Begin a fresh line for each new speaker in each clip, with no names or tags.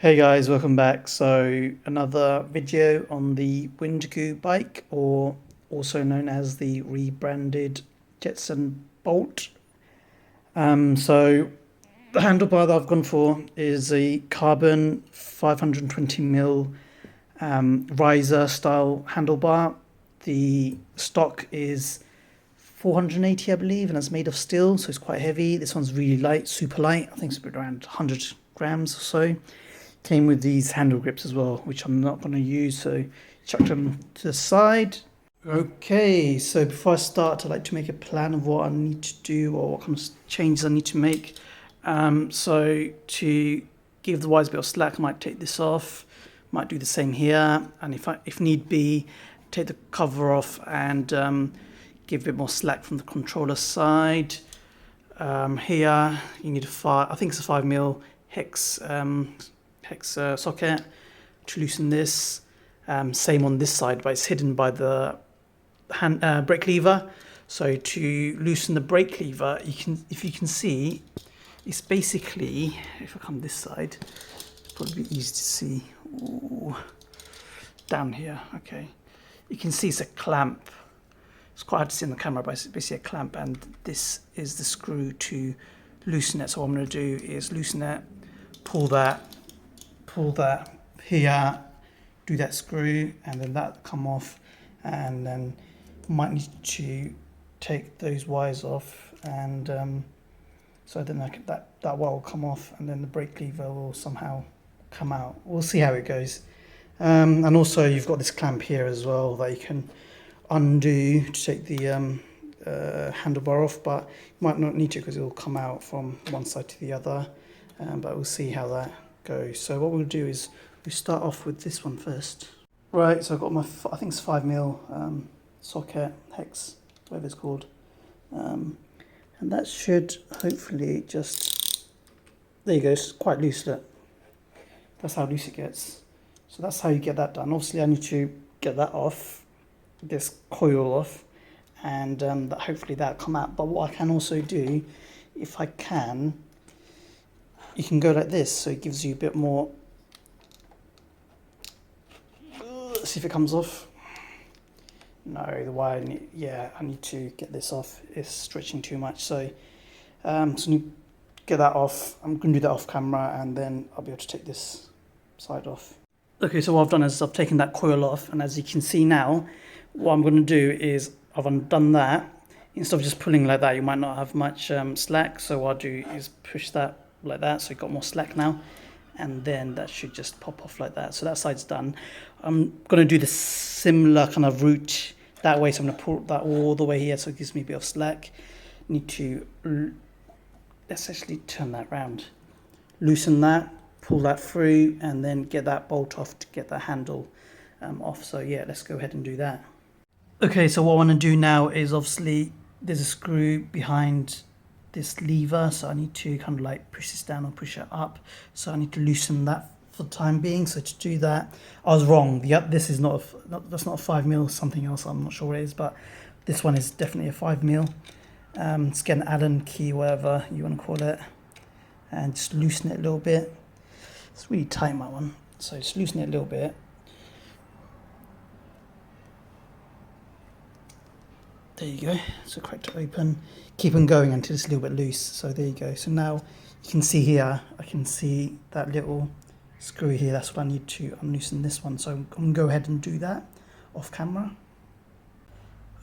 Hey guys, welcome back. So another video on the Windgoo bike, or also known as the rebranded Jetson Bolt. So the handlebar that I've gone for is a carbon 520mm riser style handlebar. The stock is 480, I believe, and it's made of steel, so it's quite heavy. This one's really light, super light. I think it's around 100 grams or so. Came with these handle grips as well, which I'm not going to use, so chuck them to the side. Okay, so before I start, I'd like to make a plan of what I need to do or what kind of changes I need to make. So to give the wires a bit of slack, I might take this off, might do the same here, and if need be, take the cover off and give a bit more slack from the controller side. Here you need I think it's a 5mm hex socket to loosen this. Same on this side, but it's hidden by the brake lever. So to loosen the brake lever, if you can see, it's basically, if I come this side, it's probably easy to see. Ooh, down here, okay. You can see it's a clamp. It's quite hard to see in the camera, but it's basically a clamp, and this is the screw to loosen it. So what I'm going to do is loosen it, pull that here, do that screw, and then that come off, and then might need to take those wires off, and so then that wire will come off, and then the brake lever will somehow come out. We'll see how it goes. And also you've got this clamp here as well that you can undo to take the handlebar off, but you might not need to because it will come out from one side to the other, but we'll see how that goes. So what we'll do is we start off with this one first. Right, so I've got my, I think it's 5mm socket, hex, whatever it's called, and that should hopefully just, there you go, it's quite loose. Look, that's how loose it gets. So that's how you get that done. Obviously I need to get that off, this coil off, and hopefully that'll come out. But what I can also do, if I can, you can go like this, so it gives you a bit more. See if it comes off. No, the wire, I need to get this off. It's stretching too much, so so get that off. I'm going to do that off camera, and then I'll be able to take this side off. Okay, so what I've done is I've taken that coil off, and as you can see now, what I'm going to do is I've undone that. Instead of just pulling like that, you might not have much slack, so what I'll do is push that like that, so you've got more slack now, and then that should just pop off like that. So that side's done. I'm going to do the similar kind of route that way, so I'm going to pull that all the way here, so it gives me a bit of slack. Need to, let's actually turn that round, loosen that, pull that through, and then get that bolt off to get the handle off. So yeah, let's go ahead and do that. Okay, so what I want to do now is, obviously there's a screw behind this lever, so I need to kind of like push this down or push it up, so I need to loosen that for the time being. So to do that, I was wrong. This is that's not a 5mm, something else, I'm not sure what it is, but this one is definitely a 5mm. Let's get an Allen key, whatever you want to call it, and just loosen it a little bit. It's really tight, my one, so just loosen it a little bit. There you go, so crack it open, keep on going until it's a little bit loose. So there you go. So now you can see here, I can see that little screw here. That's what I need to unloosen this one. So I'm going to go ahead and do that off camera.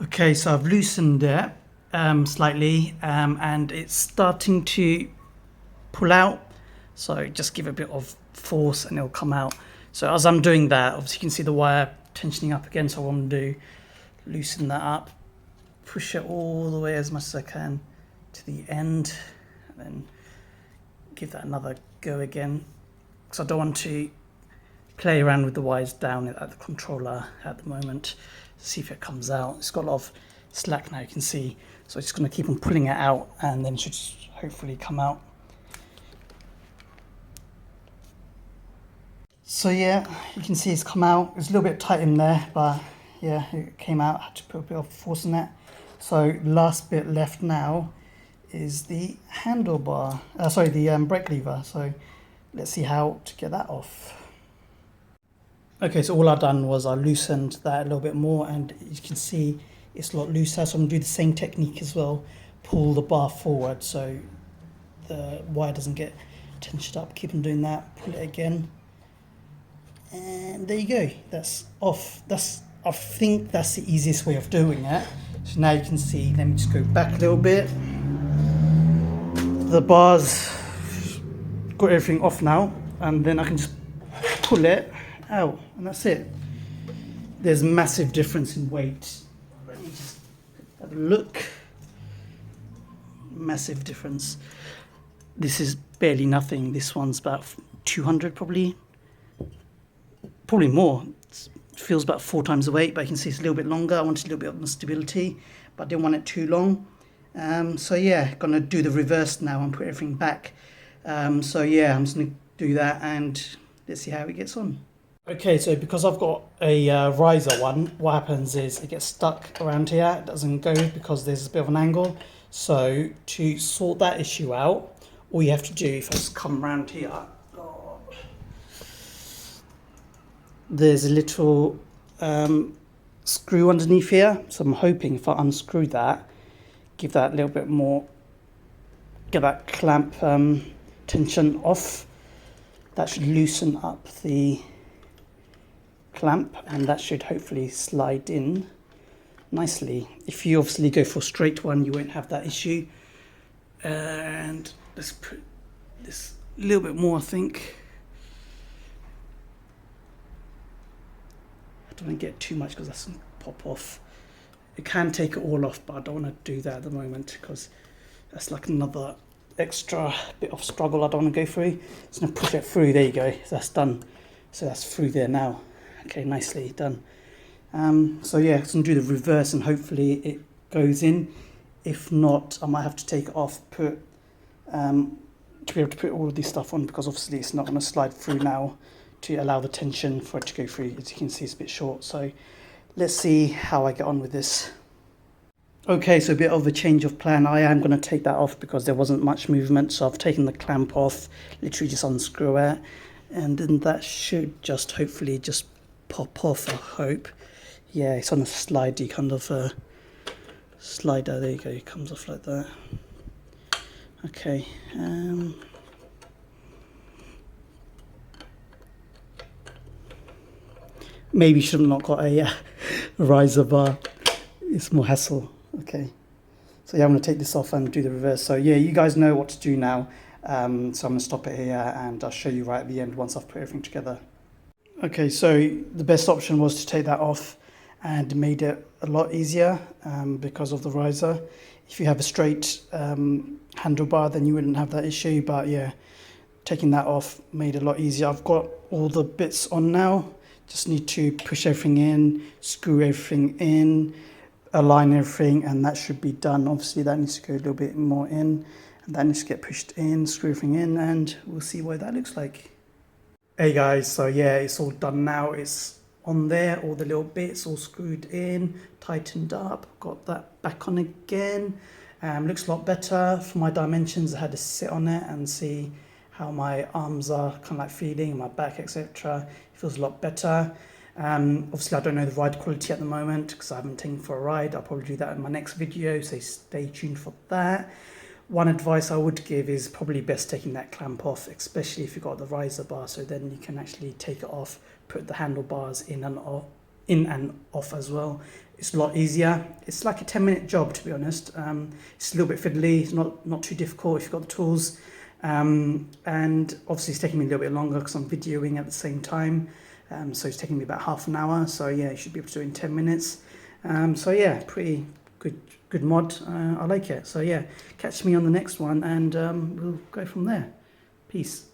Okay, so I've loosened it slightly, and it's starting to pull out. So just give it a bit of force and it'll come out. So as I'm doing that, obviously you can see the wire tensioning up again. So what I'm going to do, loosen that up, push it all the way as much as I can to the end, and then give that another go again, because I don't want to play around with the wires down at the controller at the moment. See if it comes out. It's got a lot of slack now, you can see, so I'm just going to keep on pulling it out, and then it should hopefully come out. So yeah, you can see it's come out. It's a little bit tight in there, but yeah, it came out. I had to put a bit of force in it. So last bit left now is the handlebar, the brake lever. So let's see how to get that off. Okay, so all I've done was I loosened that a little bit more, and you can see it's a lot looser. So I'm gonna do the same technique as well. Pull the bar forward so the wire doesn't get tensioned up. Keep on doing that. Pull it again, and there you go. That's off. I think that's the easiest way of doing it. So now you can see. Let me just go back a little bit. The bars got everything off now, and then I can just pull it out, and that's it. There's massive difference in weight. Let me just have a look. Massive difference. This is barely nothing. This one's about 200 probably more. It feels about 4 times the weight, but you can see it's a little bit longer. I wanted a little bit more stability, but I didn't want it too long. So yeah, gonna do the reverse now and put everything back. So yeah, I'm just gonna do that and let's see how it gets on. Okay, so because I've got a riser one, what happens is it gets stuck around here. It doesn't go because there's a bit of an angle. So to sort that issue out, all you have to do, if I just come around here, there's a little screw underneath here. So I'm hoping if I unscrew that, give that a little bit more, get that clamp tension off. That should loosen up the clamp, and that should hopefully slide in nicely. If you obviously go for a straight one, you won't have that issue. And let's put this a little bit more, I think. I don't want to get too much because that's going to pop off. You can take it all off, but I don't want to do that at the moment because that's like another extra bit of struggle I don't want to go through. Just going to push it through. There you go. So that's done. So that's through there now. Okay, nicely done. So yeah, I'm going to do the reverse and hopefully it goes in. If not, I might have to take it off, to be able to put all of this stuff on, because obviously it's not going to slide through now to allow the tension for it to go through. As you can see, it's a bit short. So let's see how I get on with this. Okay, so a bit of a change of plan. I am going to take that off because there wasn't much movement. So I've taken the clamp off, literally just unscrew it. And then that should just hopefully just pop off, I hope. Yeah, it's on a slidey kind of slider. There you go, it comes off like that. Okay. Maybe should have not got a riser bar. It's more hassle. Okay. So yeah, I'm going to take this off and do the reverse. So yeah, you guys know what to do now. So I'm going to stop it here and I'll show you right at the end once I've put everything together. Okay, so the best option was to take that off, and made it a lot easier because of the riser. If you have a straight handlebar, then you wouldn't have that issue, but yeah, taking that off made it a lot easier. I've got all the bits on now. Just need to push everything in, screw everything in, align everything, and that should be done. Obviously that needs to go a little bit more in, and that needs to get pushed in, screw everything in, and we'll see what that looks like. Hey guys, so yeah, it's all done now. It's on there, all the little bits all screwed in, tightened up, got that back on again. Looks a lot better for my dimensions. I had to sit on it and see how my arms are kind of like feeling, my back, etc. It feels a lot better. Obviously I don't know the ride quality at the moment because I haven't taken for a ride. I'll probably do that in my next video, so stay tuned for that. One advice I would give is probably best taking that clamp off, especially if you've got the riser bar, so then you can actually take it off, put the handlebars in and off as well. It's a lot easier. It's like a 10-minute job, to be honest. It's a little bit fiddly. It's not too difficult if you've got the tools. And obviously it's taking me a little bit longer because I'm videoing at the same time. So it's taking me about half an hour. So yeah, you should be able to do it in 10 minutes. So yeah, pretty good mod. I like it. So yeah, catch me on the next one and we'll go from there. Peace.